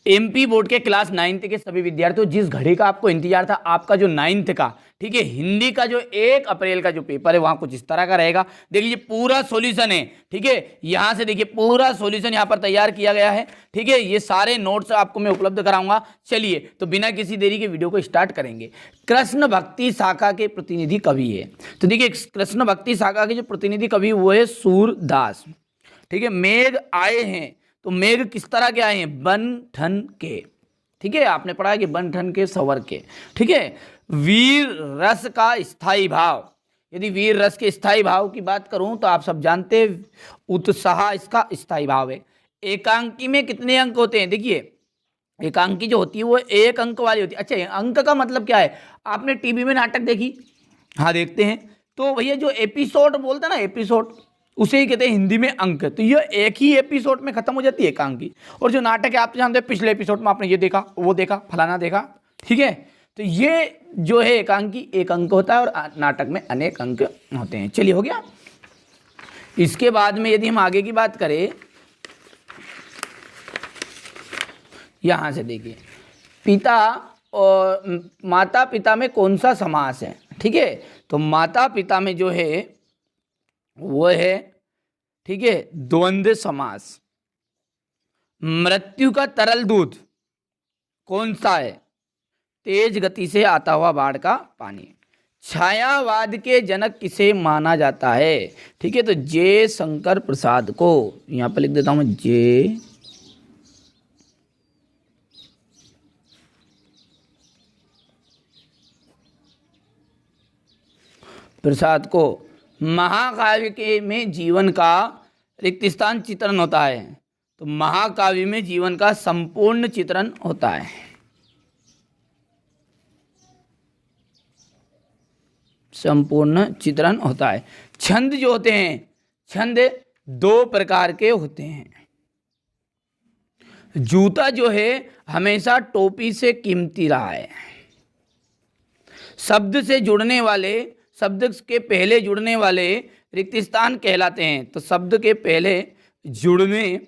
MP board के class 9th के सभी विद्यार्थियों, जिस घड़ी का आपको इंतजार था, आपका जो 9th का, ठीक है, हिंदी का जो 1 अप्रैल का जो पेपर है वहां कुछ इस तरह का रहेगा। देखिए पूरा सॉल्यूशन है, ठीक है, यहां से देखिए पूरा सॉल्यूशन यहां पर तैयार किया गया है, ठीक है, ये सारे नोट्स आपको मैं उपलब्ध कराऊंगा। चलिए तो बिना किसी देरी के वीडियो को स्टार्ट करेंगे। कृष्ण भक्ति शाखा के प्रतिनिधि कवि है, तो देखिए कृष्ण भक्ति शाखा के जो प्रतिनिधि कवि वो है सूरदास, ठीक है। मेघ आए हैं, तो मेघ किस तरह के आए हैं, बन ठन के, ठीक है, आपने पढ़ा है कि बन ठन के सवर के, ठीक है। वीर रस का स्थायी भाव, यदि वीर रस के स्थायी भाव की बात करूं तो आप सब जानते हैं उत्साह इसका स्थायी भाव है। एकांकी में कितने अंक होते हैं, देखिए एकांकी जो होती है वो 1 अंक वाली होती है। अच्छा, अंक का मतलब क्या है, आपने टीवी में नाटक देखी, हाँ देखते हैं, तो भैया जो एपिसोड बोलते हैं ना, एपिसोड, उसे ही कहते हैं हिंदी में अंक। तो ये एक ही एपिसोड में खत्म हो जाती है एकांकी। और जो नाटक है आप तो जानते हैं, पिछले एपिसोड में आपने ये देखा, वो देखा, फलाना देखा, ठीक है। तो ये जो है एकांकी 1 अंक होता है और नाटक में अनेक अंक होते हैं। चलिए हो गया। इसके बाद में यदि हम आगे की बात करें, यहां से देखिए पिता और माता पिता में कौन सा समास है, ठीक है। तो माता पिता में जो है वो है, ठीक है, द्वंद्व समास। मृत्यु का तरल दूध कौन सा है, तेज गति से आता हुआ बाढ़ का पानी। छायावाद के जनक किसे माना जाता है, ठीक है, तो जे शंकर प्रसाद को, यहां पर लिख देता हूं मैं जे प्रसाद को। महाकाव्य के में जीवन का रिक्त स्थान चित्रण होता है, तो महाकाव्य में जीवन का संपूर्ण चित्रण होता है, संपूर्ण चित्रण होता है। छंद जो होते हैं, छंद 2 प्रकार के होते हैं। जूता जो है हमेशा टोपी से कीमती रहा है। शब्द से जुड़ने वाले, शब्द के पहले जुड़ने वाले रिक्त स्थान कहलाते हैं, तो शब्द के पहले जुड़ने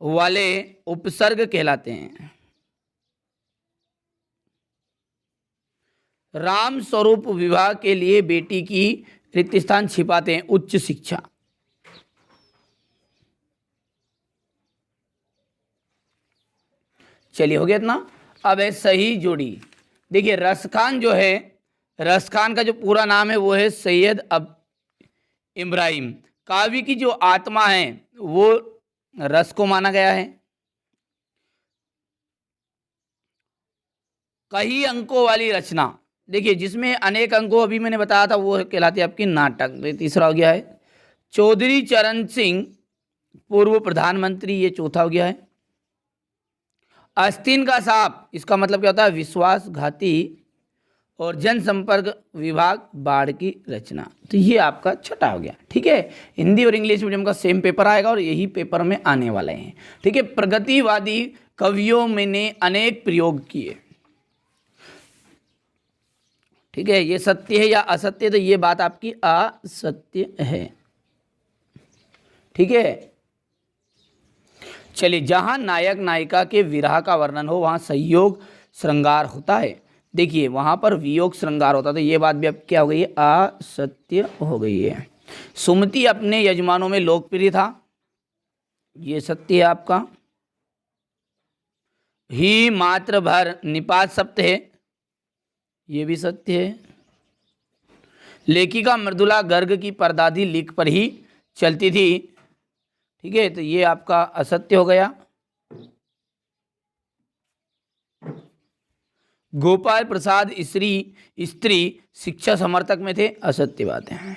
वाले उपसर्ग कहलाते हैं। राम स्वरूप विवाह के लिए बेटी की रिक्त स्थान छिपाते हैं, उच्च शिक्षा। चलिए हो गया इतना। अब है सही जोड़ी। देखिए रसखान जो है, रसखान का जो पूरा नाम है वो है सैयद अब इब्राहिम। काव्य की जो आत्मा है वो रस को माना गया है। कई अंकों वाली रचना, देखिए जिसमें अनेक अंकों, अभी मैंने बताया था, वो कहलाती है आपकी नाटक। तीसरा हो गया है। चौधरी चरण सिंह पूर्व प्रधानमंत्री, ये चौथा हो गया है। आस्तीन का सांप, इसका मतलब क्या होता है, विश्वासघाती और जनसंपर्क विभाग बाढ़ की रचना, तो ये आपका छठा हो गया, ठीक है। हिंदी और इंग्लिश मीडियम का सेम पेपर आएगा और यही पेपर में आने वाले हैं, ठीक है। प्रगतिवादी कवियों में ने अनेक प्रयोग किए, ठीक है। ये सत्य है या असत्य, तो ये बात आपकी असत्य है, ठीक है। चलिए, जहां नायक नायिका के विरह का वर्णन हो वहां संयोग श्रृंगार होता है। देखिए वहां पर वियोग श्रृंगार होता, तो ये बात भी अब क्या हो गई है, असत्य हो गई है। सुमति अपने यजमानों में लोकप्रिय था, ये सत्य है आपका। ही मात्र भर निपात सप्त है, ये भी सत्य है। लेखिका मृदुला गर्ग की परदादी लिख पर ही चलती थी, ठीक है, तो ये आपका असत्य हो गया। गोपाल प्रसाद स्त्री शिक्षा समर्थक में थे, असत्य बात है,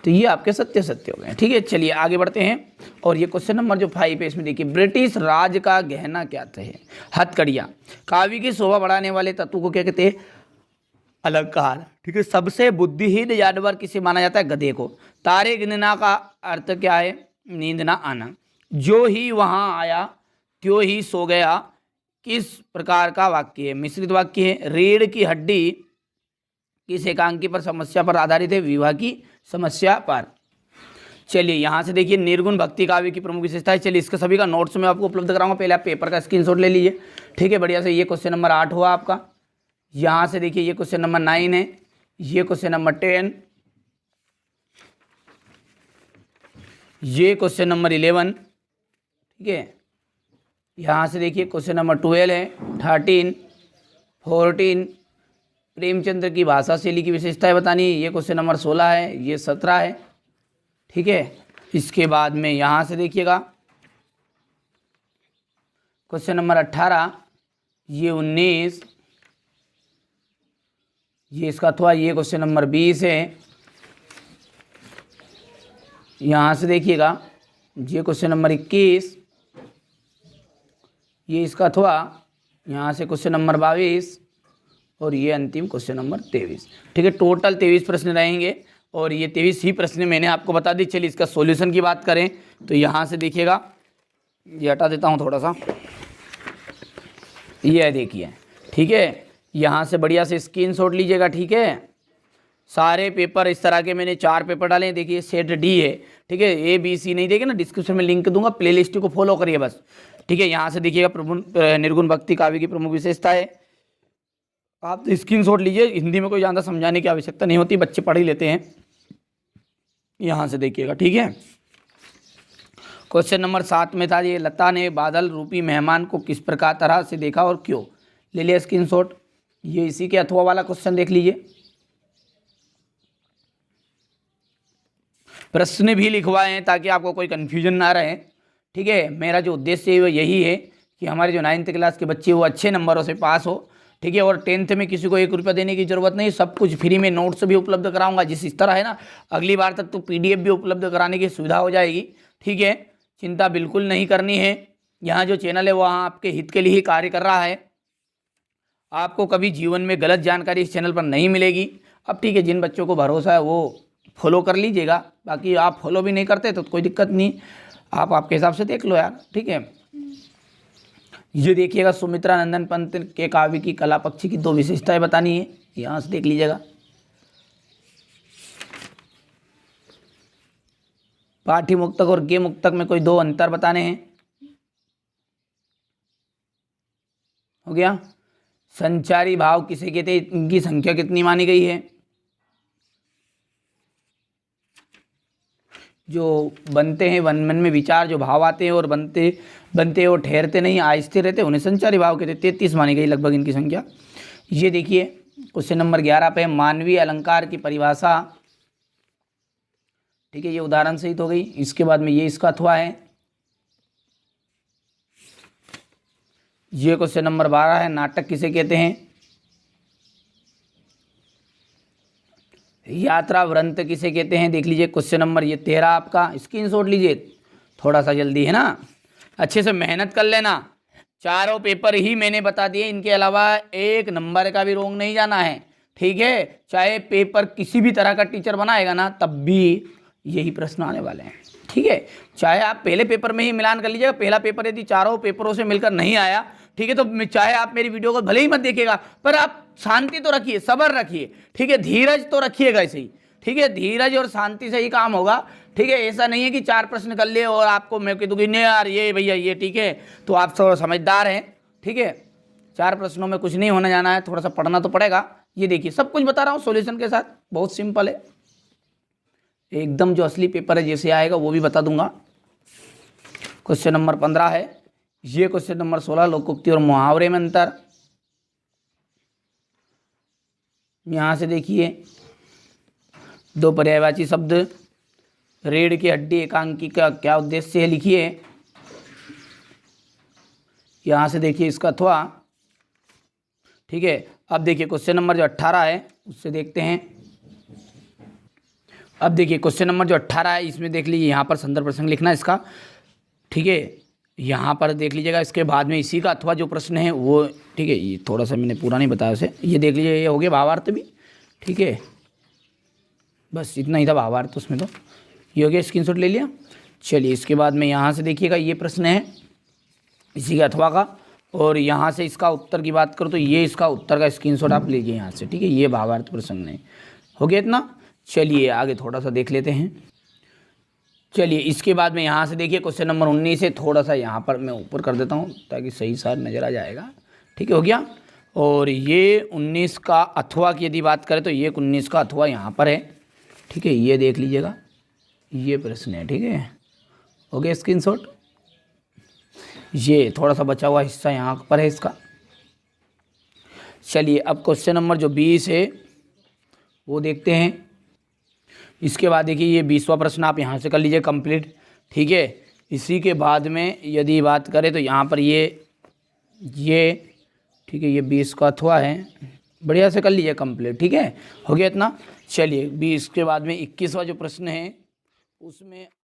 तो ये आपके सत्य सत्य हो गए, ठीक है। चलिए आगे बढ़ते हैं। और ये क्वेश्चन नंबर जो 5 है, इसमें देखिए ब्रिटिश राज का गहना क्या थे, हथकड़ियाँ। काव्य की शोभा बढ़ाने वाले तत्व को क्या कहते हैं, अलंकार, ठीक है। सबसे बुद्धिहीन जानवर किसे माना जाता है, गधे को। तारे गिनना का अर्थ क्या है, नींद ना आना। जो ही वहाँ आया त्यों ही सो गया, किस प्रकार का वाक्य है, मिश्रित वाक्य है। रीढ़ की हड्डी किस एकांकी पर समस्या पर आधारित है, विवाह की समस्या पर। चलिए यहाँ से देखिए निर्गुण भक्ति काव्य की प्रमुख विशेषता है। चलिए इसका सभी का नोट्स मैं आपको उपलब्ध कराऊंगा, पहले आप पेपर का स्क्रीनशॉट ले लीजिए, ठीक है, बढ़िया से। ये क्वेश्चन नंबर 8 हुआ आपका। यहाँ से देखिए ये क्वेश्चन नंबर 9 है, ये क्वेश्चन नंबर 10, ये क्वेश्चन नंबर 11, ठीक है। यहाँ से देखिए क्वेश्चन नंबर 12 है, 13, 14, प्रेमचंद्र की भाषा शैली की विशेषताएं बतानी, ये क्वेश्चन नंबर 16 है, ये 17 है, ठीक है। इसके बाद में यहाँ से देखिएगा क्वेश्चन नंबर 18, ये 19, ये इसका अथवा, ये क्वेश्चन नंबर 20 है। यहाँ से देखिएगा ये क्वेश्चन नंबर 21, ये इसका अथवा, यहाँ से क्वेश्चन नंबर 22 और ये अंतिम क्वेश्चन नंबर 23, ठीक है। टोटल 23 प्रश्न रहेंगे और ये 23 ही प्रश्न मैंने आपको बता दी। चलिए इसका सॉल्यूशन की बात करें तो यहाँ से देखिएगा, ये हटा देता हूँ थोड़ा सा, ये देखिए, ठीक है। यहाँ से बढ़िया से स्क्रीनशॉट लीजिएगा, ठीक है। सारे पेपर इस तरह के मैंने 4 पेपर डाले हैं, देखिए सेट डी है, ठीक है। ए बी सी नहीं देखे ना, डिस्क्रिप्शन में लिंक दूंगा, प्लेलिस्ट को फॉलो करिए बस, ठीक है। यहाँ से देखिएगा निर्गुण भक्ति काव्य की प्रमुख विशेषता है, आप स्क्रीनशॉट लीजिए। हिंदी में कोई ज़्यादा समझाने की आवश्यकता नहीं होती, बच्चे पढ़ ही लेते हैं। यहाँ से देखिएगा, ठीक है। क्वेश्चन नंबर 7 में था, ये लता ने बादल रूपी मेहमान को किस प्रकार तरह से देखा और क्यों, ले लिया स्क्रीनशॉट। ये इसी के अथवा वाला क्वेश्चन देख लीजिए। प्रश्न भी लिखवाए हैं ताकि आपको कोई कन्फ्यूजन ना रहे, ठीक है। मेरा जो उद्देश्य है वो यही है कि हमारे जो 9th क्लास के बच्चे वो अच्छे नंबरों से पास हो, ठीक है। और 10th में किसी को 1 रुपया देने की ज़रूरत नहीं, सब कुछ फ्री में, नोट्स भी उपलब्ध कराऊंगा। जिस इस तरह है ना, अगली बार तक तो PDF भी उपलब्ध कराने की सुविधा हो जाएगी, ठीक है। चिंता बिल्कुल नहीं करनी है। यहाँ जो चैनल है वहाँ आपके हित के लिए ही कार्य कर रहा है। आपको कभी जीवन में गलत जानकारी इस चैनल पर नहीं मिलेगी। अब ठीक है, जिन बच्चों को भरोसा है वो फॉलो कर लीजिएगा, बाकी आप फॉलो भी नहीं करते तो कोई दिक्कत नहीं, आप आपके हिसाब से देख लो यार, ठीक है। ये देखिएगा सुमित्रा नंदन पंत के काव्य की कला पक्षी की 2 विशेषताएं बतानी है, यहाँ से देख लीजिएगा। पाठ्य मुक्तक और गे मुक्तक में कोई 2 अंतर बताने हैं, हो गया। संचारी भाव किसे कहते हैं, इनकी संख्या कितनी मानी गई है। जो बनते हैं मन में विचार, जो भाव आते हैं और बनते और ठहरते नहीं, आहिस्ते रहते, उन्हें संचारी भाव कहते हैं। 33 मानी गई लगभग इनकी संख्या। ये देखिए क्वेश्चन नंबर 11 पे मानवीय अलंकार की परिभाषा, ठीक है, ये उदाहरण सहित हो गई। इसके बाद में ये इसका अथवा है। ये क्वेश्चन नंबर 12 है, नाटक किसे कहते हैं। यात्रा वृंत किसे कहते हैं, देख लीजिए क्वेश्चन नंबर ये 13 आपका, स्क्रीनशॉट लीजिए, थोड़ा सा जल्दी है ना, अच्छे से मेहनत कर लेना। चारों पेपर ही मैंने बता दिए, इनके अलावा 1 नंबर का भी रोंग नहीं जाना है, ठीक है। चाहे पेपर किसी भी तरह का टीचर बनाएगा ना, तब भी यही प्रश्न आने वाले हैं, ठीक है। चाहे आप पहले पेपर में ही मिलान कर लीजिएगा, पहला पेपर यदि चारों पेपरों से मिलकर नहीं आया, ठीक है, तो चाहे आप मेरी वीडियो को भले ही मत देखिएगा, पर आप शांति तो रखिए, सब्र रखिए, ठीक है, धीरज तो रखिएगा ऐसे ही, ठीक है। धीरज और शांति से ही काम होगा, ठीक है। ऐसा नहीं है कि 4 प्रश्न कर लिए और आपको मैं कह दूँगी नहीं यार ये भैया ये, ठीक है, तो आप थोड़ा समझदार हैं, ठीक है। 4 प्रश्नों में कुछ नहीं होने जाना है, थोड़ा सा पढ़ना तो पड़ेगा। ये देखिए सब कुछ बता रहा हूँ सॉल्यूशन के साथ, बहुत सिंपल है एकदम। जो असली पेपर है जैसे आएगा वो भी बता दूंगा। क्वेश्चन नंबर 15 है, ये क्वेश्चन नंबर 16 लोकोक्ति और मुहावरे में अंतर। यहाँ से देखिए 2 पर्यायवाची शब्द, रीढ़ की हड्डी एकांकी का क्या उद्देश्य है, लिखिए। यहाँ से देखिए इसका अथवा, ठीक है। अब देखिए क्वेश्चन नंबर जो 18 है उससे देखते हैं। अब देखिए क्वेश्चन नंबर जो 18 है इसमें देख लीजिए, यहाँ पर संदर्भ प्रसंग लिखना है इसका, ठीक है। यहाँ पर देख लीजिएगा, इसके बाद में इसी का अथवा जो प्रश्न है वो, ठीक है। ये थोड़ा सा मैंने पूरा नहीं बताया उसे, ये देख लीजिए, ये हो गया भावार्थ भी, ठीक है। बस इतना ही था भावार्थ उसमें, तो ये हो गया, स्क्रीनशॉट ले लिया। चलिए इसके बाद में यहाँ से देखिएगा, ये प्रश्न है इसी के अथवा का, और यहाँ से इसका उत्तर की बात करो तो ये इसका उत्तर का स्क्रीनशॉट आप लीजिए यहाँ से, ठीक है। ये भावार्थ प्रसंग नहीं हो गया इतना। चलिए आगे थोड़ा सा देख लेते हैं। चलिए इसके बाद में यहाँ से देखिए क्वेश्चन नंबर 19 है, थोड़ा सा यहाँ पर मैं ऊपर कर देता हूँ ताकि सही सार नज़र आ जाएगा। ठीक है, हो गया। और ये 19 का अथवा की यदि बात करें तो ये 19 का अथवा यहाँ पर है। ठीक है, ये देख लीजिएगा, ये प्रश्न है। ठीक है, हो गया स्क्रीनशॉट। ये थोड़ा सा बचा हुआ हिस्सा यहाँ पर है इसका। चलिए अब क्वेश्चन नंबर जो 20 है वो देखते हैं। इसके बाद देखिए ये 20वां प्रश्न आप यहाँ से कर लीजिए कंप्लीट। ठीक है, इसी के बाद में यदि बात करें तो यहाँ पर ये ठीक है, ये 20 का अथवा है, बढ़िया से कर लीजिए कंप्लीट। ठीक है, हो गया इतना। चलिए 20 के बाद में 21वां जो प्रश्न है उसमें